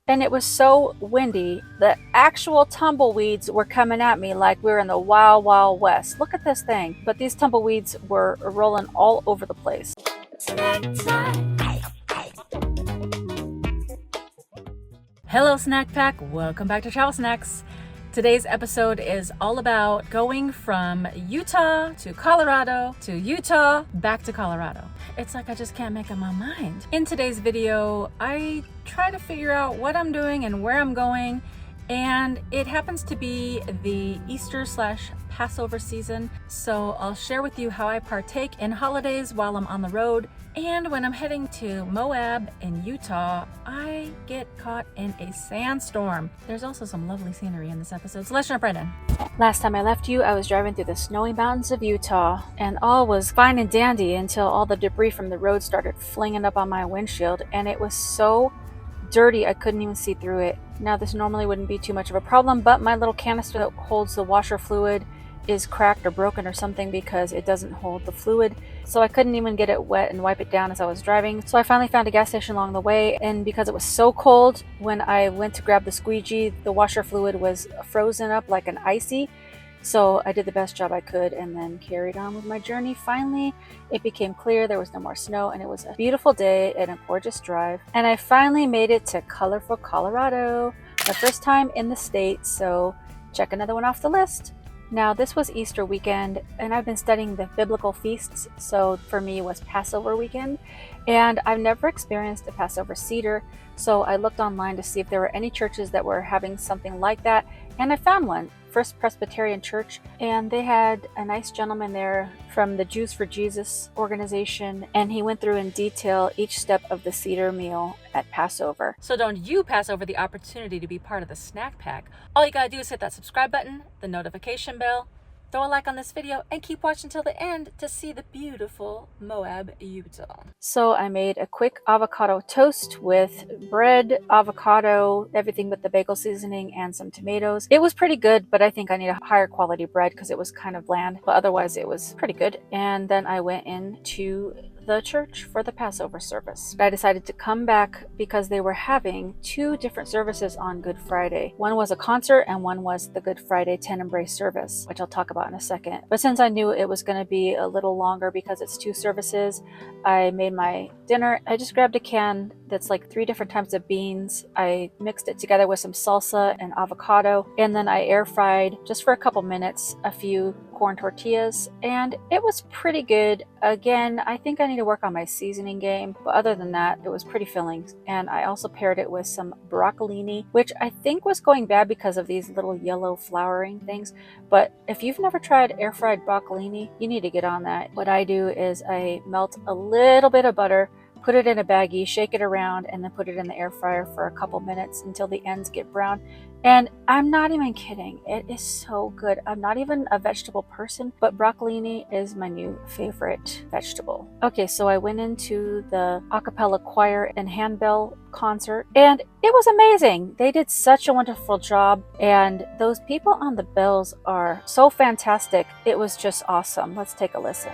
and it was so windy that actual tumbleweeds were coming at me like we were in the Wild Wild West. Look at this thing. But these tumbleweeds were rolling all over the place. Hello Snack Pack, welcome back to Travel Snacks. Today's episode is all about going from Utah to Colorado to Utah back to Colorado. It's like I just can't make up my mind. In today's video, I try to figure out what I'm doing and where I'm going, and it happens to be the Easter/Passover season, so I'll share with you how I partake in holidays while I'm on the road. And when I'm heading to Moab in Utah, I get caught in a sandstorm. There's also some lovely scenery in this episode, so let's jump right in. Last time I left you, I was driving through the snowy mountains of Utah, and all was fine and dandy until all the debris from the road started flinging up on my windshield, and it was so dirty I couldn't even see through it. Now, this normally wouldn't be too much of a problem, but my little canister that holds the washer fluid is cracked or broken or something because it doesn't hold the fluid, so I couldn't even get it wet and wipe it down as I was driving. So I finally found a gas station along the way, and because it was so cold, when I went to grab the squeegee, the washer fluid was frozen up like an icy. So I did the best job I could and then carried on with my journey. Finally, it became clear, there was no more snow, and it was a beautiful day and a gorgeous drive. And I finally made it to colorful Colorado, my first time in the state, so check another one off the list. Now, this was Easter weekend, and I've been studying the biblical feasts, so for me it was Passover weekend, and I've never experienced a Passover Seder, so I looked online to see if there were any churches that were having something like that, and I found one, First Presbyterian Church, and they had a nice gentleman there from the Jews for Jesus organization, and he went through in detail each step of the Seder meal at Passover. So don't you pass over the opportunity to be part of the Snack Pack. All you gotta do is hit that subscribe button, the notification bell, throw a like on this video, and keep watching till the end to see the beautiful Moab, Utah. So I made a quick avocado toast with bread, avocado, everything but the bagel seasoning, and some tomatoes. It was pretty good, but I think I need a higher quality bread because it was kind of bland, but otherwise it was pretty good. And then I went into the church for the Passover service. I decided to come back because they were having two different services on Good Friday. One was a concert and one was the Good Friday Tenebrae service, which I'll talk about in a second. But since I knew it was going to be a little longer because it's two services, I made my dinner. I just grabbed a can that's like 3 different types of beans. I mixed it together with some salsa and avocado, and then I air fried just for a couple minutes a few corn tortillas, and it was pretty good. Again, I think I need to work on my seasoning game, but other than that, it was pretty filling. And I also paired it with some broccolini, which I think was going bad because of these little yellow flowering things. But if you've never tried air fried broccolini, you need to get on that. What I do is I melt a little bit of butter, put it in a baggie, shake it around, and then put it in the air fryer for a couple minutes until the ends get brown. And I'm not even kidding, it is so good. I'm not even a vegetable person, but broccolini is my new favorite vegetable. Okay, so I went into the a cappella choir and handbell concert, and it was amazing. They did such a wonderful job, and those people on the bells are so fantastic. It was just awesome. Let's take a listen.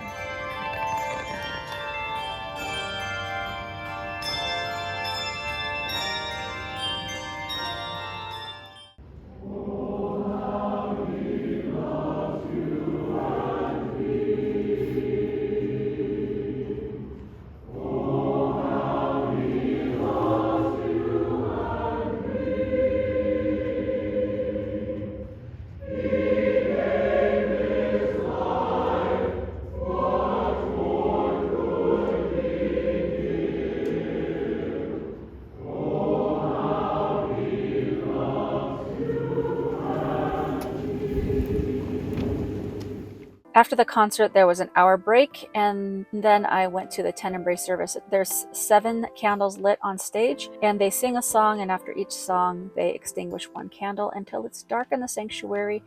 After the concert, there was an hour break, and then I went to the Tenebrae service. There's 7 candles lit on stage, and they sing a song, and after each song, they extinguish one candle until it's dark in the sanctuary.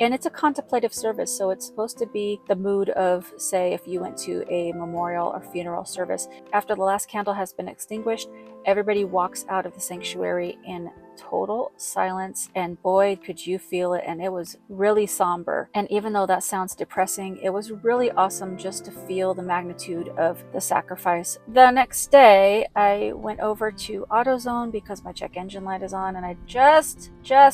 And it's a contemplative service, so it's supposed to be the mood of, say, if you went to a memorial or funeral service. After the last candle has been extinguished, everybody walks out of the sanctuary in total silence, and boy, could you feel it. And it was really somber. And even though that sounds depressing, it was really awesome just to feel the magnitude of the sacrifice. The next day, I went over to AutoZone because my check engine light is on, and I just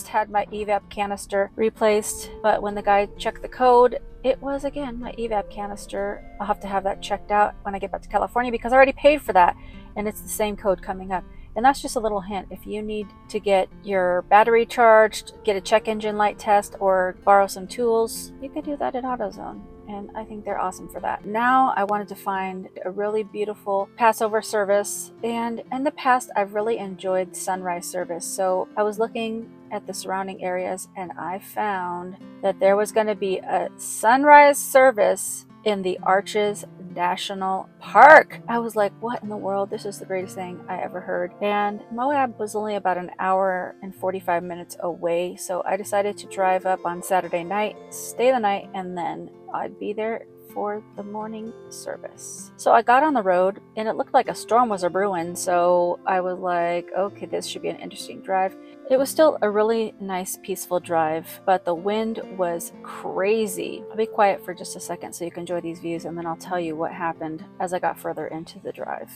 had my evap canister replaced. But when the guy checked the code, it was again my evap canister. I'll have to have that checked out when I get back to California because I already paid for that, and it's the same code coming up. And that's just a little hint. If you need to get your battery charged, get a check engine light test, or borrow some tools, you could do that at AutoZone. And I think they're awesome for that. Now I wanted to find a really beautiful Passover service. And in the past, I've really enjoyed sunrise service. So I was looking at the surrounding areas and I found that there was going to be a sunrise service in the Arches National Park. I was like, what in the world? This is the greatest thing I ever heard. And Moab was only about an hour and 45 minutes away. So I decided to drive up on Saturday night, stay the night, and then I'd be there for the morning service. So I got on the road and it looked like a storm was a brewing. So I was like, okay, this should be an interesting drive. It was still a really nice, peaceful drive, but the wind was crazy. I'll be quiet for just a second so you can enjoy these views, and then I'll tell you what happened as I got further into the drive.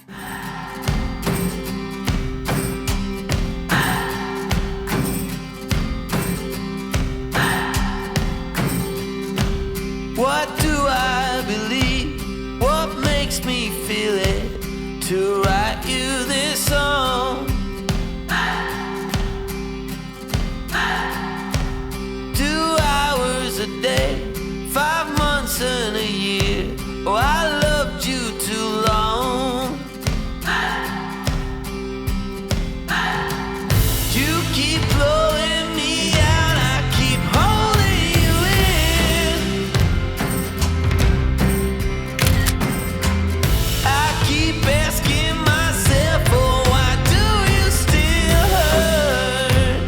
What do I believe? What makes me feel it to write you this song? 2 hours a day, 5 months and a year. Oh, I loved you too long. You keep blowing me out, I keep holding you in. I keep asking myself, oh, why do you still hurt?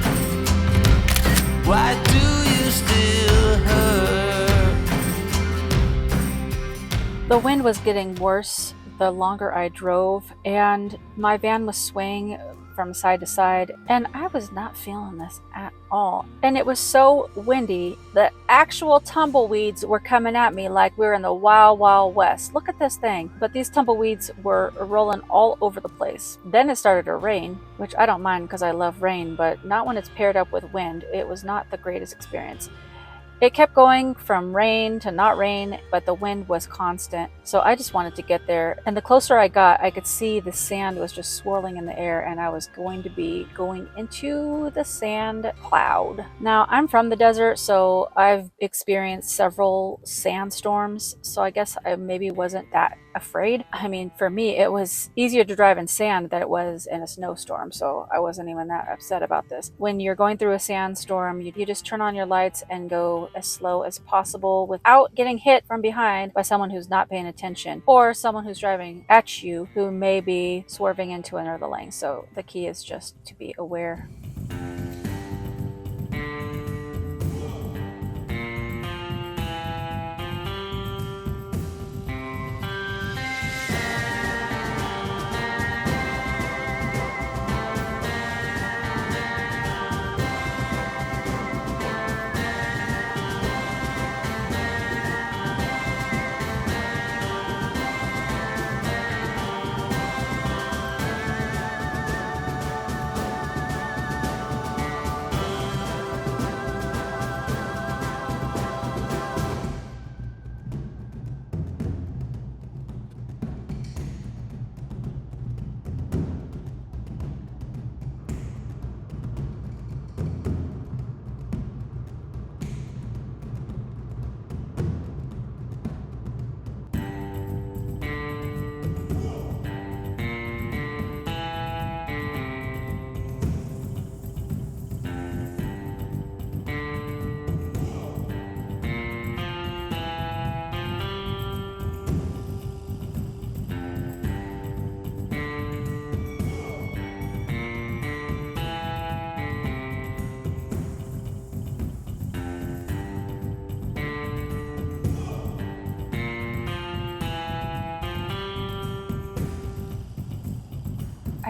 Why do you still hurt? The wind was getting worse the longer I drove, and my van was swaying from side to side, and I was not feeling this at all. And it was so windy that actual tumbleweeds were coming at me like we were in the wild, wild west. Look at this thing. But these tumbleweeds were rolling all over the place. Then it started to rain, which I don't mind because I love rain, but not when it's paired up with wind. It was not the greatest experience. It kept going from rain to not rain, but the wind was constant. So I just wanted to get there. And the closer I got, I could see the sand was just swirling in the air, and I was going to be going into the sand cloud. Now, I'm from the desert, so I've experienced several sandstorms. So I guess I maybe wasn't that afraid. I mean, for me, it was easier to drive in sand than it was in a snowstorm. So I wasn't even that upset about this. When you're going through a sandstorm, you just turn on your lights and go as slow as possible without getting hit from behind by someone who's not paying attention or someone who's driving at you who may be swerving into another lane. So the key is just to be aware.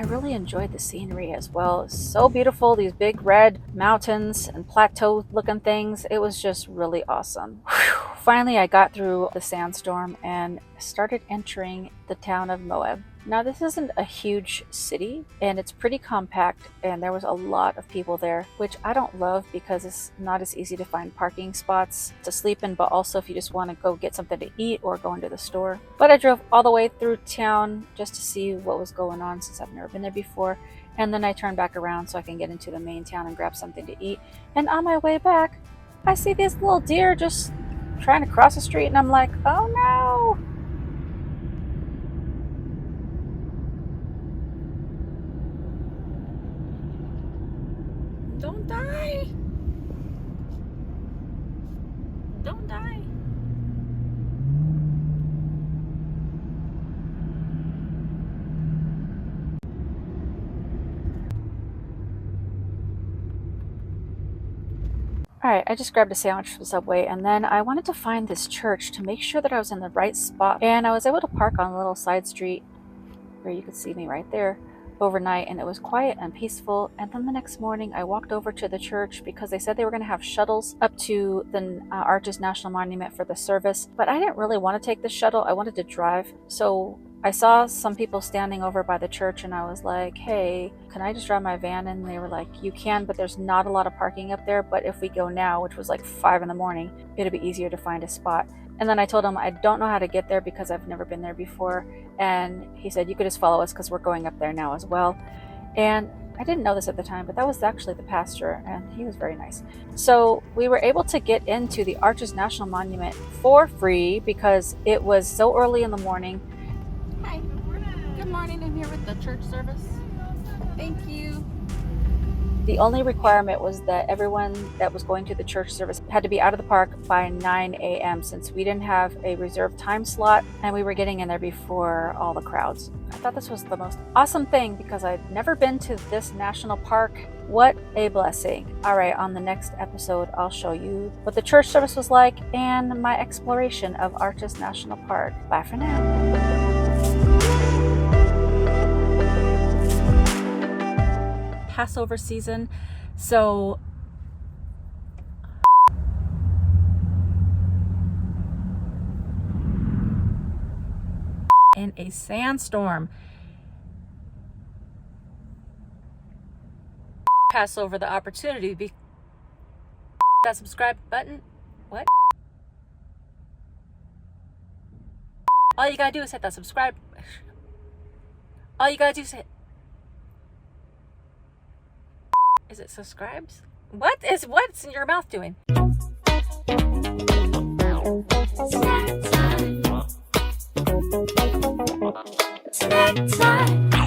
really enjoyed the scenery as well. It's so beautiful, these big red mountains and plateau looking things. It was just really awesome. Whew. Finally, I got through the Sandstorm and started entering the town of Moab. Now, this isn't a huge city and it's pretty compact, and there was a lot of people there, which I don't love because it's not as easy to find parking spots to sleep in, but also if you just want to go get something to eat or go into the store. But I drove all the way through town just to see what was going on since I've never been there before. And then I turned back around so I can get into the main town and grab something to eat. And on my way back, I see these little deer just trying to cross the street, and I'm like, oh no! Don't die! Don't die! Alright, I just grabbed a sandwich from Subway, and then I wanted to find this church to make sure that I was in the right spot. And I was able to park on a little side street where you could see me right there overnight, and it was quiet and peaceful. And then the next morning I walked over to the church because they said they were going to have shuttles up to the Arches National Monument for the service, but I didn't really want to take the shuttle. I wanted to drive. So I saw some people standing over by the church, and I was like, hey, can I just drive my van in? And they were like, you can, but there's not a lot of parking up there, but if we go now, which was like 5 in the morning, it'll be easier to find a spot. And then I told him I don't know how to get there because I've never been there before. And he said, you could just follow us because we're going up there now as well. And I didn't know this at the time, but that was actually the pastor, and he was very nice. So we were able to get into the Arches National Monument for free because it was so early in the morning. Hi. Good morning. I'm here with the church service. Thank you. The only requirement was that everyone that was going to the church service had to be out of the park by 9 a.m. since we didn't have a reserved time slot and we were getting in there before all the crowds. I thought this was the most awesome thing because I'd never been to this national park. What a blessing. All right, on the next episode, I'll show you what the church service was like and my exploration of Arches National Park. Bye for now. Passover season, so in a sandstorm. Pass over the opportunity to be that subscribe button. What? All you gotta do is hit that subscribe. All you gotta do is hit. Is it subscribes? What's in your mouth doing? Snack time. Snack time.